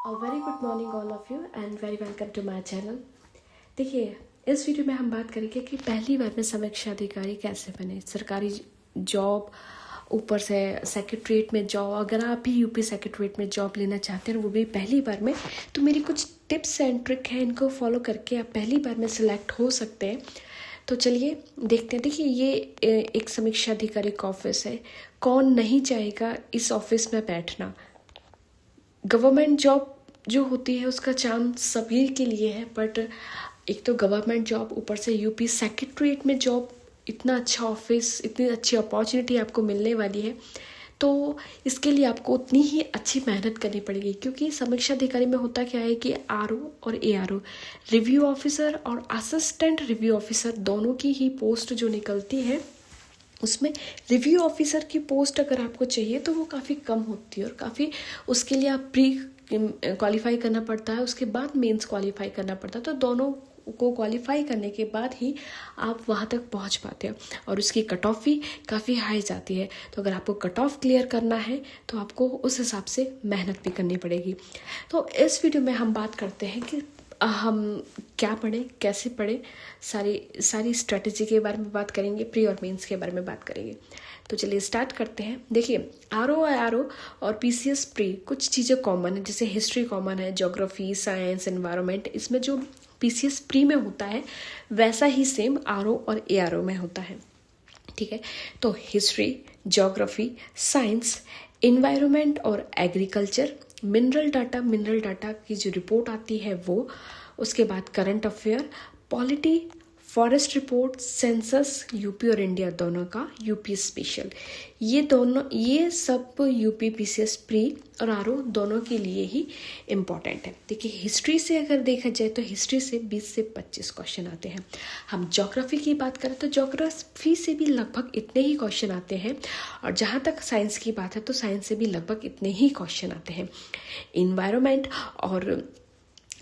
Very good morning all of you and very welcome to my channel. देखिए, इस video में हम बात करेंगे कि पहली बार में समीक्षा अधिकारी कैसे बने। सरकारी जॉब, ऊपर से सेक्रेटरीट में जॉब, अगर आप भी यूपी सेक्रेटरीट में जॉब लेना चाहते हैं वो भी पहली बार में, तो मेरी कुछ टिप्स एंड ट्रिक हैं, इनको फॉलो करके आप पहली बार में सिलेक्ट हो सकते हैं। तो चलिए देखते हैं। देखिए, ये एक समीक्षा अधिकारी का ऑफिस है। कौन नहीं चाहेगा इस ऑफिस में बैठना। गवर्नमेंट जॉब जो होती है उसका चांस सभी के लिए है, बट एक तो गवर्नमेंट जॉब, ऊपर से यूपी सेक्रेटरीट में जॉब, इतना अच्छा ऑफिस, इतनी अच्छी अपॉर्चुनिटी आपको मिलने वाली है। तो इसके लिए आपको उतनी ही अच्छी मेहनत करनी पड़ेगी, क्योंकि समीक्षा अधिकारी में होता क्या है कि आरओ और एआरओ, रिव्यू ऑफिसर और असिस्टेंट रिव्यू ऑफिसर, दोनों की ही पोस्ट जो निकलती है, उसमें रिव्यू ऑफिसर की पोस्ट अगर आपको चाहिए तो वो काफ़ी कम होती है, और काफ़ी उसके लिए आप प्री क्वालिफाई करना पड़ता है, उसके बाद मेंस क्वालिफाई करना पड़ता है। तो दोनों को क्वालिफाई करने के बाद ही आप वहाँ तक पहुँच पाते हैं, और उसकी कट ऑफ भी काफ़ी हाई जाती है। तो अगर आपको कट ऑफ क्लियर करना है तो आपको उस हिसाब से मेहनत भी करनी पड़ेगी। तो इस वीडियो में हम बात करते हैं कि हम क्या पढ़ें, कैसे पढ़ें, सारी स्ट्रेटजी के बारे में बात करेंगे, प्री और मेंस के बारे में बात करेंगे। तो चलिए स्टार्ट करते हैं। देखिए, आरओ और पीसीएस प्री कुछ चीज़ें कॉमन है, जैसे हिस्ट्री कॉमन है, ज्योग्राफी, साइंस, एनवायरनमेंट। इसमें जो पीसीएस प्री में होता है वैसा ही सेम आरओ और एआरओ में होता है, ठीक है। तो हिस्ट्री, ज्योग्राफी, साइंस, एनवायरनमेंट और एग्रीकल्चर, मिनरल डाटा की जो रिपोर्ट आती है वो, उसके बाद current affair, polity, forest report, census, UP और इंडिया दोनों का, यूपी स्पेशल, ये सब यूपी पीसीएस प्री और आरओ दोनों के लिए ही इम्पॉर्टेंट है। देखिए, हिस्ट्री से अगर देखा जाए तो हिस्ट्री से 20 से 25 क्वेश्चन आते हैं। हम ज्योग्राफी की बात करें तो ज्योग्राफी से भी लगभग इतने ही क्वेश्चन आते हैं, और जहाँ तक साइंस की बात है तो साइंस से भी लगभग इतने ही क्वेश्चन आते हैं। इन्वायरमेंट और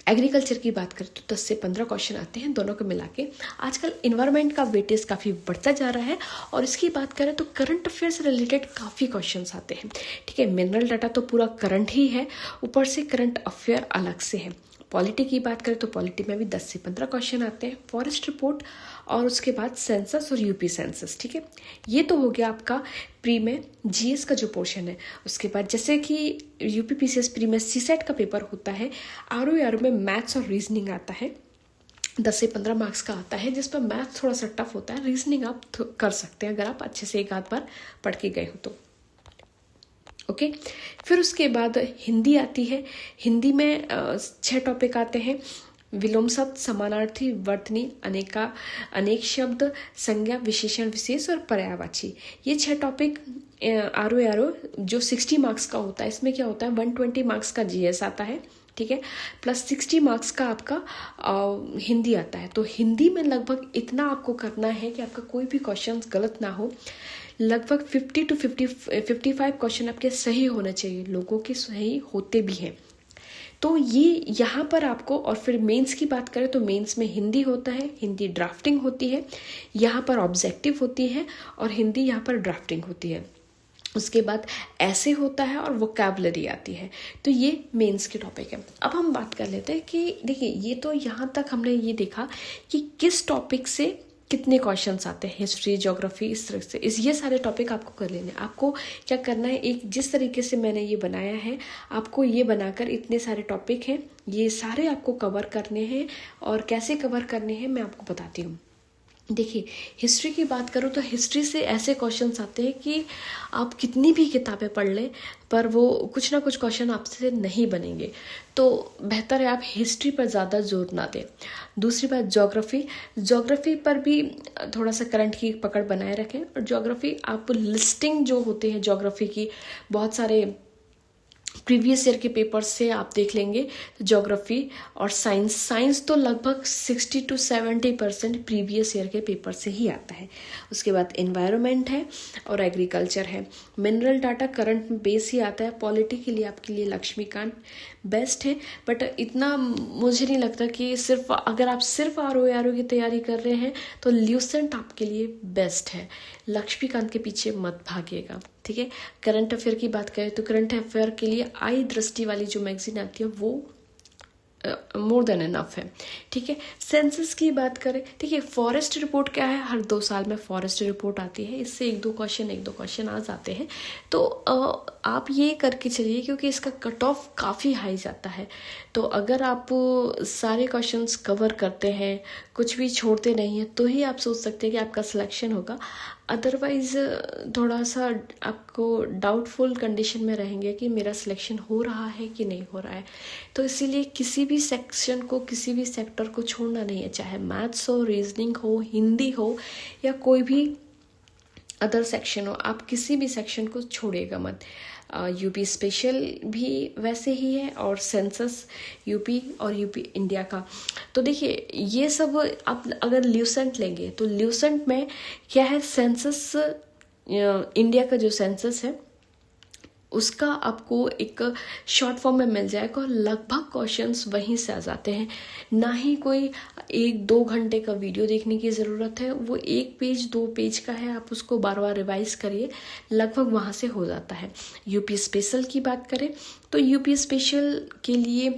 एग्रीकल्चर की बात करें तो 10 से 15 क्वेश्चन आते हैं दोनों को मिला के। आजकल इन्वायरमेंट का वेटेज काफ़ी बढ़ता जा रहा है, और इसकी बात करें तो करंट अफेयर से रिलेटेड काफ़ी क्वेश्चंस आते हैं, ठीक है। मिनरल डाटा तो पूरा करंट ही है, ऊपर से करंट अफेयर अलग से है। पॉलिटी की बात करें तो पॉलिटी में भी 10 से 15 क्वेश्चन आते हैं, फॉरेस्ट रिपोर्ट और उसके बाद सेंसस और यूपी सेंसस, ठीक है। ये तो हो गया आपका प्री में जीएस का जो पोर्शन है। उसके बाद जैसे कि यूपी पीसीएस प्री में सीसेट का पेपर होता है, आरओ में मैथ्स और रीजनिंग आता है, 10 से 15 मार्क्स का आता है, जिस पर मैथ थोड़ा सा टफ होता है। रीजनिंग आप कर सकते हैं अगर आप अच्छे से एक आध बार पढ़ के गए हो तो, ओके। फिर उसके बाद हिंदी आती है। हिंदी में 6 टॉपिक आते हैं, विलोम शब्द, समानार्थी, वर्तनी, अनेक शब्द, संज्ञा, विशेषण, विशेष और पर्यायवाची। ये 6 टॉपिक आरओ जो 60 मार्क्स का होता है। इसमें क्या होता है, 120 मार्क्स का जीएस आता है, ठीक है, प्लस 60 मार्क्स का आपका हिंदी आता है। तो हिंदी में लगभग इतना आपको करना है कि आपका कोई भी क्वेश्चन गलत ना हो। लगभग 50 to 55 क्वेश्चन आपके सही होने चाहिए, लोगों के सही होते भी हैं। तो ये यहाँ पर आपको, और फिर मेंस की बात करें तो मेंस में हिंदी होता है, हिंदी ड्राफ्टिंग होती है, यहाँ पर ऑब्जेक्टिव होती है, और हिंदी यहाँ पर ड्राफ्टिंग होती है। उसके बाद ऐसे होता है और वोकैबुलरी आती है। तो ये मेंस के टॉपिक है। अब हम बात कर लेते हैं कि देखिए, ये तो यहाँ तक हमने ये देखा कि किस टॉपिक से कितने क्वेश्चंस आते हैं, हिस्ट्री, ज्योग्राफी, इस तरह से ये सारे टॉपिक आपको कर लेने। आपको क्या करना है, एक जिस तरीके से मैंने ये बनाया है, आपको ये बनाकर, इतने सारे टॉपिक हैं, ये सारे आपको कवर करने हैं, और कैसे कवर करने हैं मैं आपको बताती हूँ। देखिए, हिस्ट्री की बात करूँ तो हिस्ट्री से ऐसे क्वेश्चंस आते हैं कि आप कितनी भी किताबें पढ़ लें पर वो कुछ ना कुछ क्वेश्चन आपसे नहीं बनेंगे। तो बेहतर है आप हिस्ट्री पर ज़्यादा जोर ना दें। दूसरी बात, ज्योग्राफी पर भी थोड़ा सा करंट की पकड़ बनाए रखें। और ज्योग्राफी आप लिस्टिंग जो होते हैं ज्योग्राफी की, बहुत सारे प्रीवियस ईयर के पेपर से आप देख लेंगे। ज्योग्राफी और साइंस तो लगभग 60 to 70% प्रीवियस ईयर के पेपर से ही आता है। उसके बाद एनवायरनमेंट है और एग्रीकल्चर है। मिनरल डाटा करंट बेस ही आता है। पॉलिटी के लिए आपके लिए लक्ष्मीकांत बेस्ट है, बट इतना मुझे नहीं लगता कि अगर आप सिर्फ आरओ की तैयारी कर रहे हैं तो ल्यूसेंट आपके लिए बेस्ट है। लक्ष्मीकांत के पीछे मत भागिएगा। ठीक है। करंट अफेयर की बात करें तो करंट अफेयर के लिए आई दृष्टि वाली जो मैगजीन आती है वो मोर देन इनफ है, ठीक है। सेंसस की बात करें, देखिए फॉरेस्ट रिपोर्ट क्या है, हर 2 साल में फॉरेस्ट रिपोर्ट आती है, इससे एक दो क्वेश्चन आ जाते हैं। तो आप ये करके चलिए क्योंकि इसका कट ऑफ काफ़ी हाई जाता है। तो अगर आप सारे क्वेश्चंस कवर करते हैं, कुछ भी छोड़ते नहीं हैं, तो ही आप सोच सकते हैं कि आपका सिलेक्शन होगा। अदरवाइज थोड़ा सा आपको डाउटफुल कंडीशन में रहेंगे कि मेरा सिलेक्शन हो रहा है कि नहीं हो रहा है। तो इसीलिए किसी भी सेक्शन को, किसी भी सेक्टर को छोड़ना नहीं है, चाहे मैथ्स हो, रीजनिंग हो, हिंदी हो या कोई भी अदर सेक्शन हो, आप किसी भी सेक्शन को छोड़िएगा मत। यूपी स्पेशल भी वैसे ही है और सेंसस यूपी और यूपी इंडिया का। तो देखिए ये सब आप अगर ल्यूसेंट लेंगे तो ल्यूसेंट में क्या है, सेंसस इंडिया का जो सेंसस है उसका आपको एक शॉर्ट फॉर्म में मिल जाएगा और लगभग क्वेश्चंस वहीं से आ जाते हैं। ना ही कोई 1-2 घंटे का वीडियो देखने की ज़रूरत है, वो 1 पेज 2 पेज का है, आप उसको बार बार रिवाइज करिए, लगभग वहाँ से हो जाता है। यूपी स्पेशल की बात करें तो यूपी स्पेशल के लिए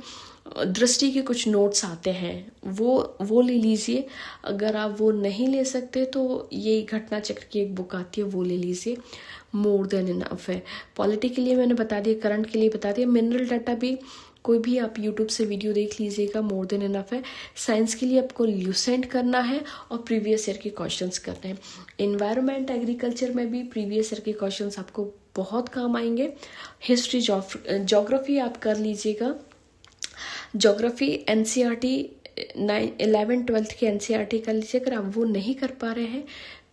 दृष्टि के कुछ नोट्स आते हैं, वो ले लीजिए। अगर आप वो नहीं ले सकते तो ये घटना चक्र की एक बुक आती है, वो ले लीजिए, मोर देन इनफ है। पॉलिटी के लिए मैंने बता दिया, करंट के लिए बता दिया, मिनरल डाटा भी कोई भी आप यूट्यूब से वीडियो देख लीजिएगा, मोर देन इनफ है। साइंस के लिए आपको ल्यूसेंट करना है और प्रीवियस ईयर के क्वेश्चंस करने हैं। एनवायरनमेंट एग्रीकल्चर में भी प्रीवियस ईयर के क्वेश्चंस आपको बहुत काम आएंगे। हिस्ट्री ज्योग्राफी आप कर लीजिएगा। ज्योग्राफी एनसीईआरटी 11th-12th की एनसीईआरटी कर लीजिए। अगर आप वो नहीं कर पा रहे हैं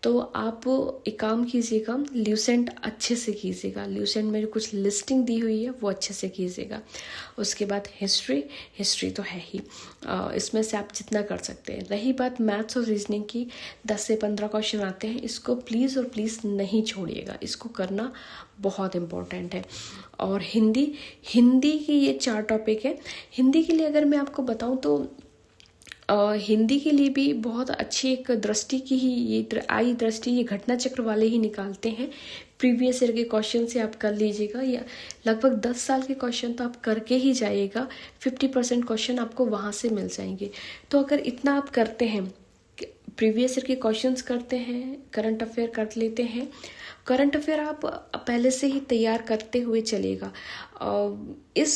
तो आप एक काम कीजिएगा, ल्यूसेंट अच्छे से कीजिएगा। ल्यूसेंट में जो कुछ लिस्टिंग दी हुई है वो अच्छे से कीजिएगा। उसके बाद हिस्ट्री तो है ही, इसमें से आप जितना कर सकते हैं। रही बात मैथ्स और रीजनिंग की, 10 से 15 क्वेश्चन आते हैं, इसको प्लीज़ और प्लीज़ नहीं छोड़िएगा, इसको करना बहुत इम्पोर्टेंट है। और हिंदी की ये 4 टॉपिक है। हिंदी के लिए अगर मैं आपको बताऊं तो हिंदी के लिए भी बहुत अच्छी एक दृष्टि की ही ये आई दृष्टि, ये घटना चक्र वाले ही निकालते हैं। प्रीवियस ईयर के क्वेश्चन से आप कर लीजिएगा, या लगभग 10 साल के क्वेश्चन तो आप करके ही जाइएगा, 50% क्वेश्चन आपको वहाँ से मिल जाएंगे। तो अगर इतना आप करते हैं, प्रीवियस ईयर के क्वेश्चंस करते हैं, करंट अफेयर कर लेते हैं, करंट अफेयर आप पहले से ही तैयार करते हुए चलेगा।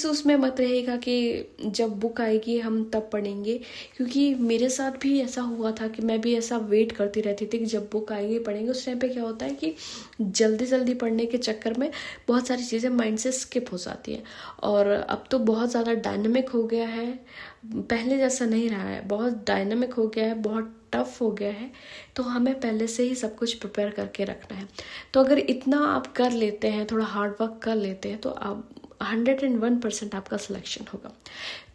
उसमें मत रहेगा कि जब बुक आएगी हम तब पढ़ेंगे, क्योंकि मेरे साथ भी ऐसा हुआ था कि मैं भी ऐसा वेट करती रहती थी कि जब बुक आएगी पढ़ेंगे। उस टाइम पे क्या होता है कि जल्दी जल्दी पढ़ने के चक्कर में बहुत सारी चीज़ें माइंड से स्किप हो जाती हैं। और अब तो बहुत ज़्यादा डायनामिक हो गया है, पहले जैसा नहीं रहा है, बहुत डायनामिक हो गया है, बहुत टफ हो गया है। तो हमें पहले से ही सब कुछ प्रिपेयर करके रखना है। तो अगर इतना आप कर लेते हैं, थोड़ा हार्ड वर्क कर लेते हैं, तो आप 101% आपका सिलेक्शन होगा।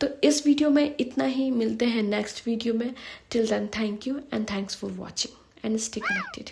तो इस वीडियो में इतना ही, मिलते हैं नेक्स्ट वीडियो में। Till then thank you and thanks for watching and stay connected.